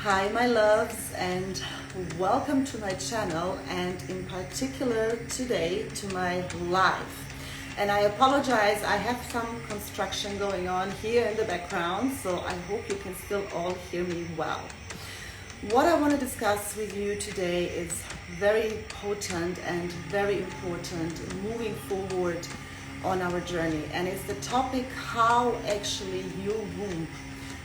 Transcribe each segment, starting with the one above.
Hi my loves, and welcome to my channel, and in particular today to my live. And I apologize, I have some construction going on here in the background, so I hope you can still all hear me well. What I want to discuss with you today is very potent and very important moving forward on our journey, and it's the topic how actually your womb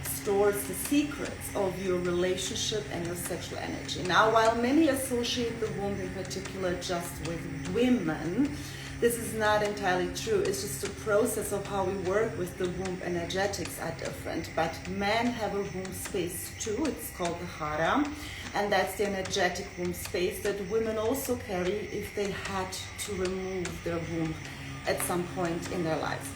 stores the secrets of your relationship and your sexual energy. Now, while many associate the womb in particular just with women, this is not entirely true. It's just a process of how we work with the womb. Energetics are different, but men have a womb space too. It's called the hara, and that's the energetic womb space that women also carry if they had to remove their womb at some point in their lives.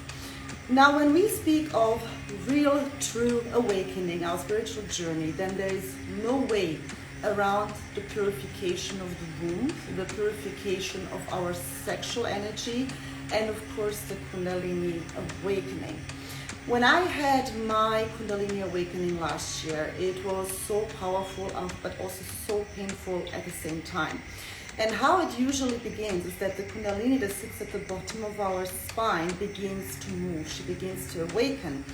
Now, when we speak of real, true awakening, our spiritual journey, then there is no way around the purification of the womb, the purification of our sexual energy, and of course the Kundalini awakening. When I had my Kundalini awakening last year, it was so powerful, but also so painful at the same time. And how it usually begins is that the Kundalini that sits at the bottom of our spine begins to move. She begins to awaken.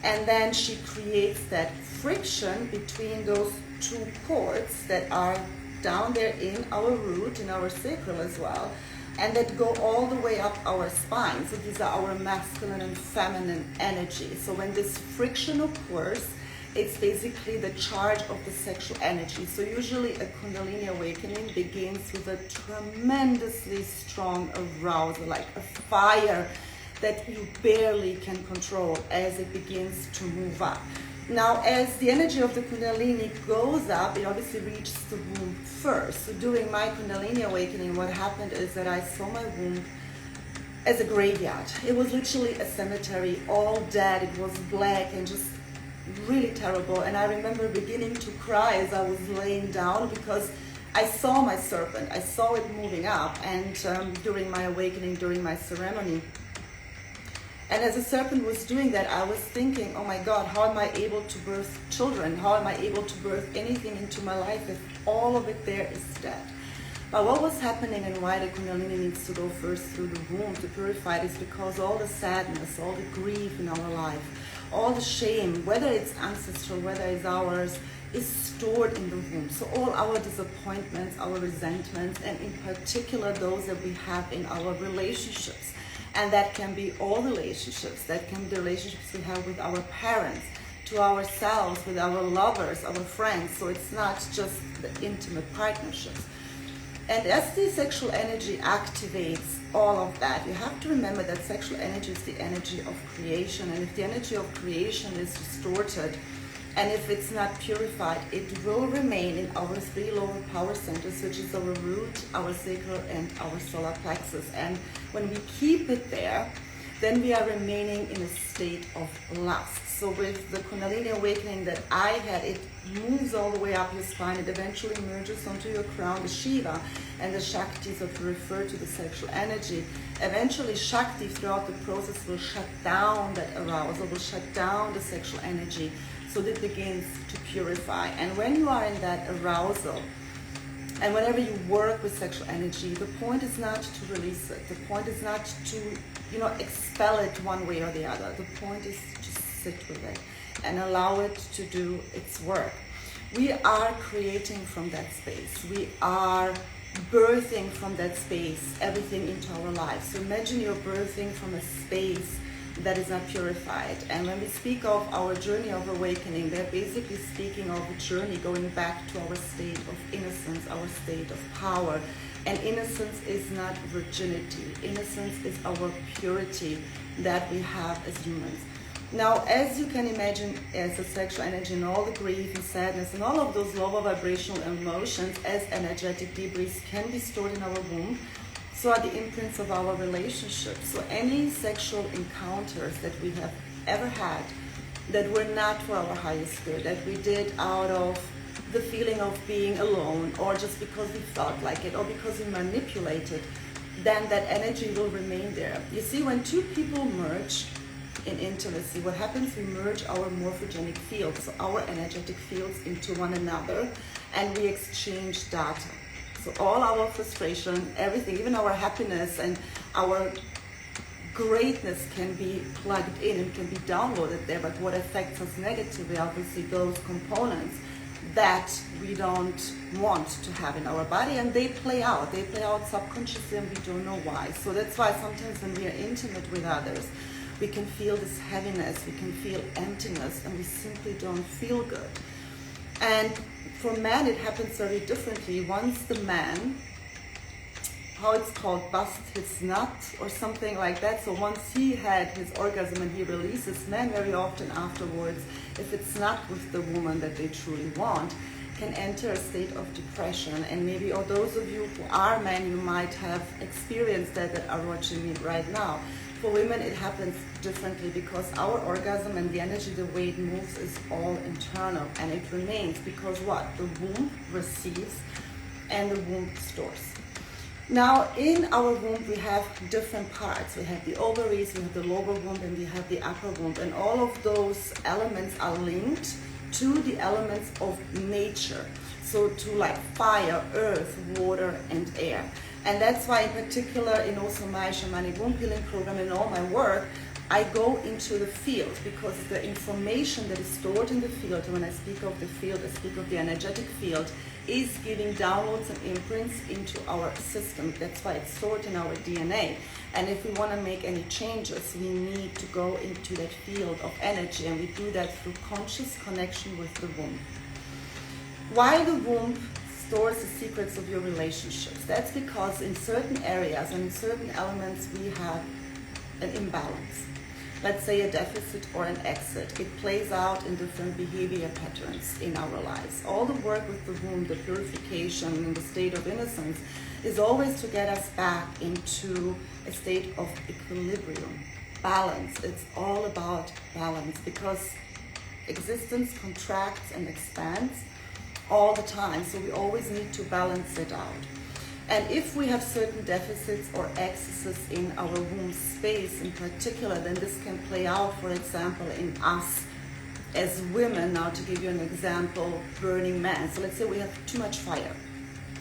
And then she creates that friction between those two cords that are down there in our root, in our sacral as well, and that go all the way up our spine. So these are our masculine and feminine energy. So when this friction occurs, it's basically the charge of the sexual energy. So usually a Kundalini awakening begins with a tremendously strong arousal, like a fire that you barely can control as it begins to move up. Now, as the energy of the Kundalini goes up, it obviously reaches the womb first. So during my Kundalini awakening, what happened is that I saw my womb as a graveyard. It was literally a cemetery, all dead. It was black and just really terrible. And I remember beginning to cry as I was laying down because I saw my serpent. I saw it moving up, and during my awakening, during my ceremony. And as the serpent was doing that, I was thinking, oh my God, how am I able to birth children? How am I able to birth anything into my life if all of it there is dead? But what was happening and why the Kundalini needs to go first through the womb to purify it is because all the sadness, all the grief in our life, all the shame, whether it's ancestral, whether it's ours, is stored in the womb. So all our disappointments, our resentments, and in particular those that we have in our relationships. And that can be all relationships. That can be the relationships we have with our parents, to ourselves, with our lovers, our friends. So it's not just the intimate partnerships. And as the sexual energy activates all of that, you have to remember that sexual energy is the energy of creation. And if the energy of creation is distorted, and if it's not purified, it will remain in our three lower power centers, which is our root, our sacral, and our solar plexus. And when we keep it there, then we are remaining in a state of lust. So with the Kundalini awakening that I had, it moves all the way up your spine. It eventually merges onto your crown, the Shiva, and the Shakti, so to refer to the sexual energy. Eventually, Shakti throughout the process will shut down that arousal, will shut down the sexual energy, so that it begins to purify. And when you are in that arousal, and whenever you work with sexual energy, the point is not to release it. The point is not to, expel it one way or the other. The point is to sit with it and allow it to do its work. We are creating from that space. We are birthing from that space everything into our lives. So imagine you're birthing from a space that is not purified. And when we speak of our journey of awakening, they're basically speaking of a journey going back to our state of innocence, our state of power. And innocence is not virginity. Innocence is our purity that we have as humans. Now, as you can imagine, as a sexual energy and all the grief and sadness and all of those lower vibrational emotions as energetic debris can be stored in our womb, so are the imprints of our relationships. So any sexual encounters that we have ever had that were not for our highest good, that we did out of the feeling of being alone, or just because we felt like it, or because we manipulated, then that energy will remain there. You see, when two people merge, in intimacy, what happens, we merge our morphogenic fields, so our energetic fields, into one another, and we exchange data. So all our frustration, everything, even our happiness and our greatness can be plugged in and can be downloaded there. But what affects us negatively, obviously, those components that we don't want to have in our body, and they play out subconsciously, and we don't know why. So that's why sometimes when we are intimate with others, we can feel this heaviness, we can feel emptiness, and we simply don't feel good. And for men, it happens very differently. Once the man, how it's called, busts his nut or something like that. So once he had his orgasm and he releases, men very often afterwards, if it's not with the woman that they truly want, can enter a state of depression. And maybe, or those of you who are men, you might have experienced that are watching me right now. For women, it happens differently because our orgasm and the energy, the way it moves, is all internal, and it remains because what? The womb receives and the womb stores. Now, in our womb, we have different parts. We have the ovaries, we have the lower womb, and we have the upper womb. And all of those elements are linked to the elements of nature. So to like fire, earth, water, and air. And that's why in particular in also my shamanic womb healing program and all my work, I go into the field, because the information that is stored in the field, and when I speak of the field, I speak of the energetic field, is giving downloads and imprints into our system. That's why it's stored in our DNA. And if we want to make any changes, we need to go into that field of energy, and we do that through conscious connection with the womb. Why the womb stores the secrets of your relationships? That's because in certain areas and in certain elements we have an imbalance. Let's say a deficit or an exit. It plays out in different behavior patterns in our lives. All the work with the womb, the purification and the state of innocence, is always to get us back into a state of equilibrium, balance. It's all about balance, because existence contracts and expands all the time, so we always need to balance it out. And if we have certain deficits or excesses in our womb space in particular, then this can play out, for example, in us as women. Now, to give you an example, burning men. So let's say we have too much fire.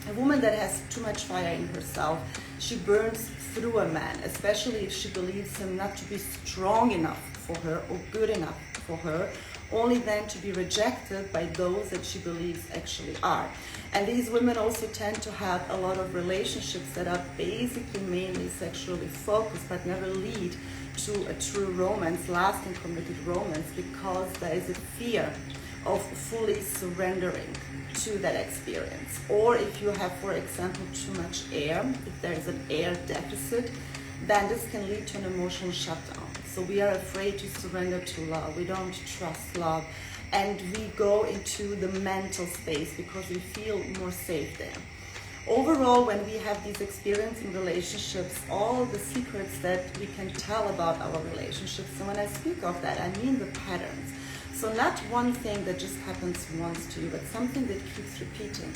A woman that has too much fire in herself, she burns through a man, especially if she believes him not to be strong enough for her or good enough for her, only then to be rejected by those that she believes actually are. And these women also tend to have a lot of relationships that are basically mainly sexually focused, but never lead to a true romance, lasting committed romance, because there is a fear of fully surrendering to that experience. Or if you have, for example, too much air, if there is an air deficit, then this can lead to an emotional shutdown. So we are afraid to surrender to love. We don't trust love. And we go into the mental space because we feel more safe there. Overall, when we have these experiences in relationships, all the secrets that we can tell about our relationships, and when I speak of that, I mean the patterns. So not one thing that just happens once to you, but something that keeps repeating.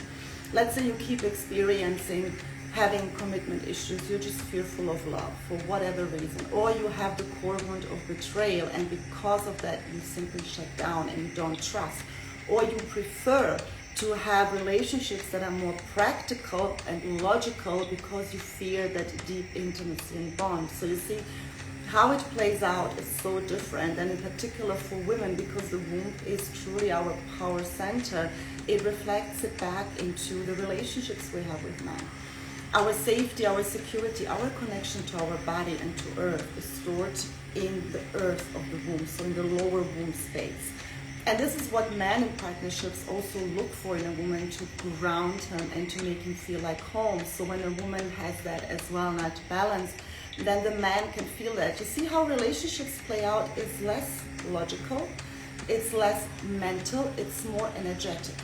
Let's say you keep experiencing having commitment issues, you're just fearful of love for whatever reason, or you have the core wound of betrayal, and because of that you simply shut down and you don't trust, or you prefer to have relationships that are more practical and logical because you fear that deep intimacy and bond. So you see how it plays out is so different, and in particular for women, because the womb is truly our power center, it reflects it back into the relationships we have with men. Our safety, our security, our connection to our body and to earth is stored in the earth of the womb, so in the lower womb space. And this is what men in partnerships also look for in a woman, to ground him and to make him feel like home. So when a woman has that as well, not balanced, then the man can feel that. You see how relationships play out is less logical, it's less mental, it's more energetic.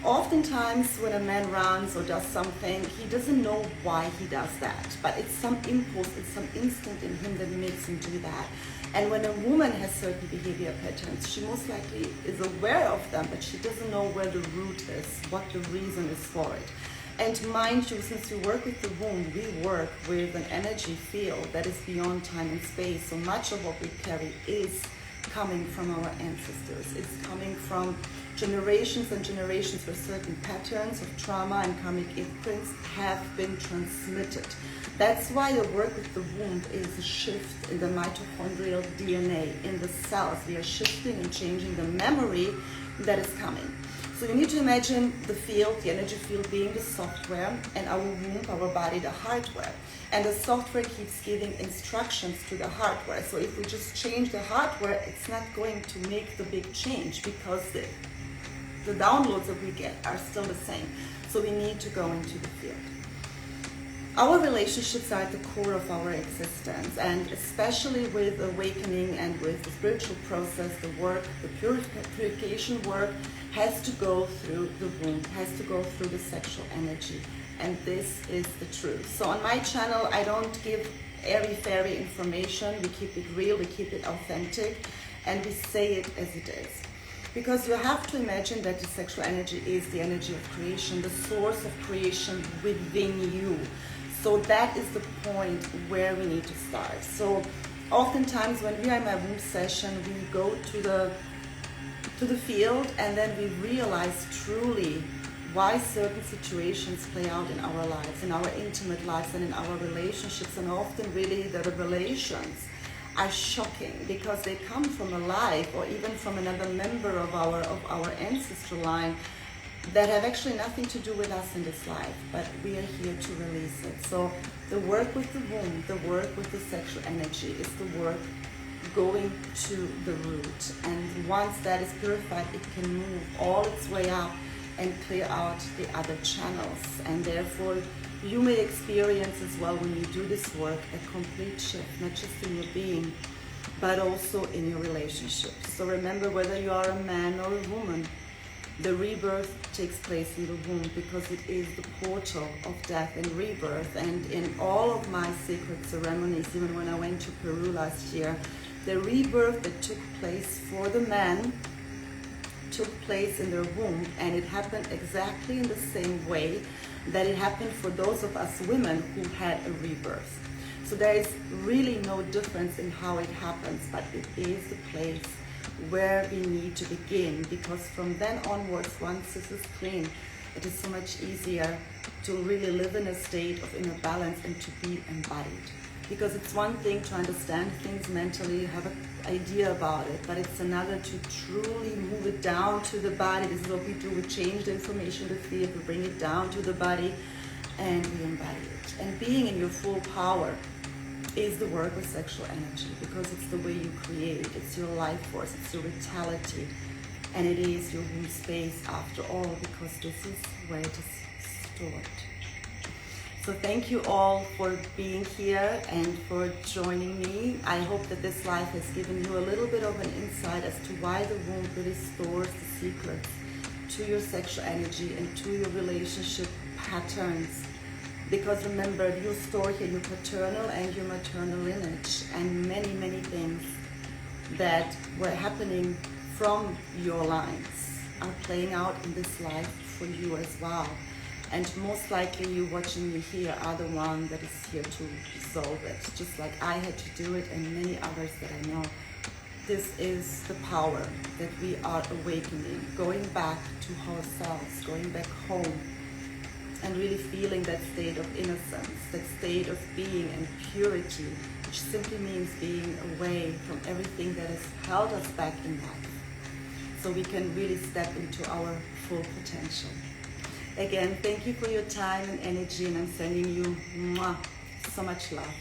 Oftentimes when a man runs or does something, he doesn't know why he does that, but it's some impulse, it's some instinct in him that makes him do that. And when a woman has certain behavior patterns, she most likely is aware of them, but she doesn't know where the root is, what the reason is for it. And mind you, since we work with the womb, we work with an energy field that is beyond time and space. So much of what we carry is coming from our ancestors. It's coming from generations and generations where certain patterns of trauma and karmic imprints have been transmitted. That's why the work with the womb is a shift in the mitochondrial DNA in the cells. We are shifting and changing the memory that is coming. So you need to imagine the field, the energy field being the software, and our womb, our body, the hardware. And the software keeps giving instructions to the hardware. So if we just change the hardware, it's not going to make the big change because the downloads that we get are still the same. So we need to go into the field. Our relationships are at the core of our existence, and especially with awakening and with the spiritual process, the work, the purification work has to go through the womb, has to go through the sexual energy. And this is the truth. So on my channel, I don't give airy-fairy information. We keep it real, we keep it authentic, and we say it as it is. Because you have to imagine that the sexual energy is the energy of creation, the source of creation within you. So that is the point where we need to start. So oftentimes when we are in my womb session, we go to the field, and then we realize truly why certain situations play out in our lives, in our intimate lives and in our relationships. And often really the revelations are shocking because they come from a life or even from another member of our ancestral line that have actually nothing to do with us in this life, but we are here to release it. So the work with the womb, the work with the sexual energy is the work going to the root. And once that is purified, it can move all its way up and clear out the other channels. And therefore, you may experience as well when you do this work a complete shift, not just in your being, but also in your relationships. So remember, whether you are a man or a woman, the rebirth takes place in the womb because it is the portal of death and rebirth. And in all of my sacred ceremonies, even when I went to Peru last year, the rebirth that took place for the men took place in their womb, and it happened exactly in the same way that it happened for those of us women who had a rebirth. So there is really no difference in how it happens, but it is the place where we need to begin, because from then onwards, once this is clean, it is so much easier to really live in a state of inner balance and to be embodied. Because it's one thing to understand things mentally, have an idea about it, but it's another to truly move it down to the body. This is what we do. We change the information, the field, we bring it down to the body, and we embody it. And being in your full power is the work with sexual energy, because it's the way you create, it's your life force, it's your vitality, and it is your womb space after all, because this is where it is stored. So thank you all for being here and for joining me. I hope that this life has given you a little bit of an insight as to why the womb really stores the secrets to your sexual energy and to your relationship patterns. Because remember, you store here your paternal and your maternal lineage, and many, many things that were happening from your lines are playing out in this life for you as well. And most likely you watching me here are the one that is here to resolve it, just like I had to do it and many others that I know. This is the power that we are awakening, going back to ourselves, going back home, and really feeling that state of innocence, that state of being and purity, which simply means being away from everything that has held us back in life, so we can really step into our full potential. Again, thank you for your time and energy, and I'm sending you so much love.